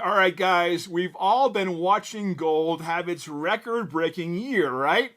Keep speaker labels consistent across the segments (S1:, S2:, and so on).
S1: All right, guys, we've all been watching gold have its record breaking year, right?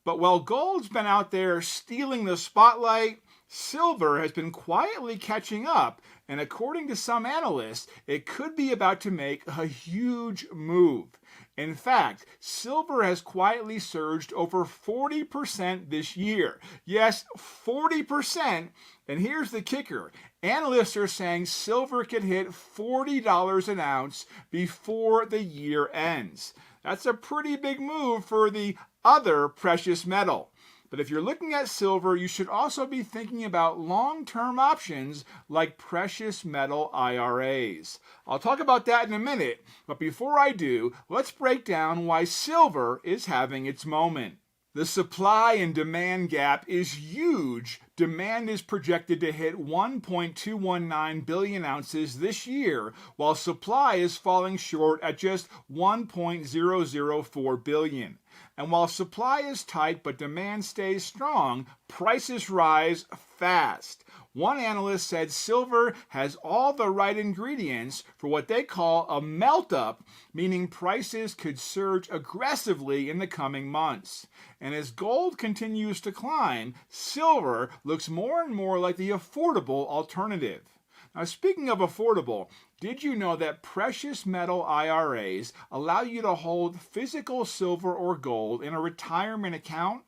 S1: But while gold's been out there stealing the spotlight, silver has been quietly catching up, and according to some analysts, it could be about to make a huge move. In fact, silver has quietly surged over 40% this year. Yes, 40%. And here's the kicker. Analysts are saying silver could hit $40 an ounce before the year ends. That's a pretty big move for the other precious metal. But if you're looking at silver, you should also be thinking about long-term options like precious metal IRAs. I'll talk about that in a minute, but before I do, let's break down why silver is having its moment. The supply and demand gap is huge. Demand is projected to hit 1.219 billion ounces this year, while supply is falling short at just 1.004 billion. And while supply is tight but demand stays strong, prices rise fast. One analyst said silver has all the right ingredients for what they call a melt-up, meaning prices could surge aggressively in the coming months. And as gold continues to climb, silver looks more and more like the affordable alternative. Now, speaking of affordable, did you know that precious metal IRAs allow you to hold physical silver or gold in a retirement account?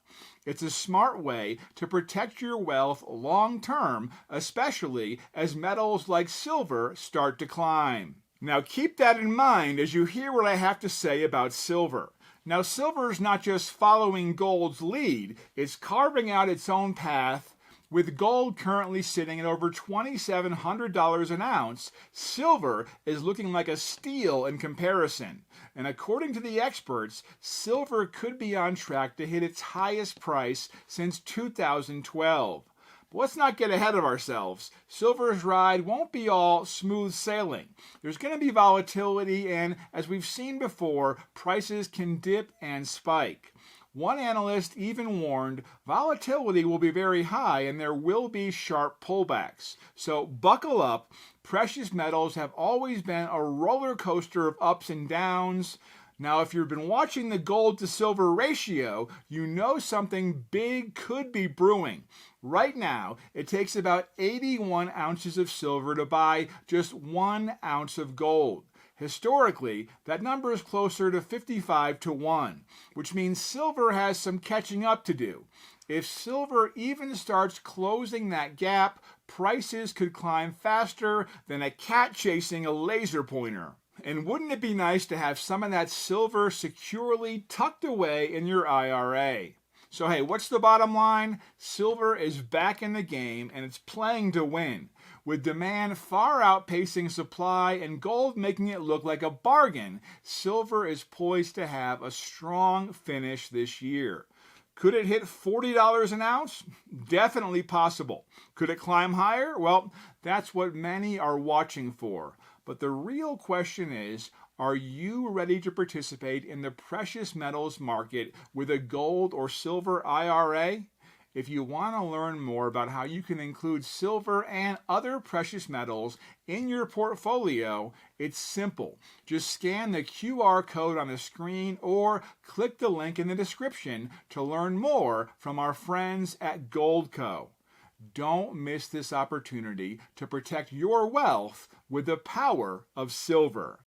S1: It's a smart way to protect your wealth long term, especially as metals like silver start to climb. Now, keep that in mind as you hear what I have to say about silver. Now, silver is not just following gold's lead, it's carving out its own path. With gold currently sitting at over $2,700 an ounce, silver is looking like a steal in comparison. And according to the experts, silver could be on track to hit its highest price since 2012. But let's not get ahead of ourselves. Silver's ride won't be all smooth sailing. There's going to be volatility, and as we've seen before, prices can dip and spike. One analyst even warned volatility will be very high and there will be sharp pullbacks. So buckle up. Precious metals have always been a roller coaster of ups and downs. Now, if you've been watching the gold to silver ratio, you know something big could be brewing. Right now, it takes about 81 ounces of silver to buy just 1 ounce of gold. Historically, that number is closer to 55 to 1, which means silver has some catching up to do. If silver even starts closing that gap, prices could climb faster than a cat chasing a laser pointer. And wouldn't it be nice to have some of that silver securely tucked away in your IRA? So hey, what's the bottom line? Silver is back in the game and it's playing to win. With demand far outpacing supply and gold making it look like a bargain, silver is poised to have a strong finish this year. Could it hit $40 an ounce? Definitely possible. Could it climb higher? Well, that's what many are watching for. But the real question is, are you ready to participate in the precious metals market with a gold or silver IRA? If you want to learn more about how you can include silver and other precious metals in your portfolio, it's simple. Just scan the QR code on the screen or click the link in the description to learn more from our friends at Goldco. Don't miss this opportunity to protect your wealth with the power of silver.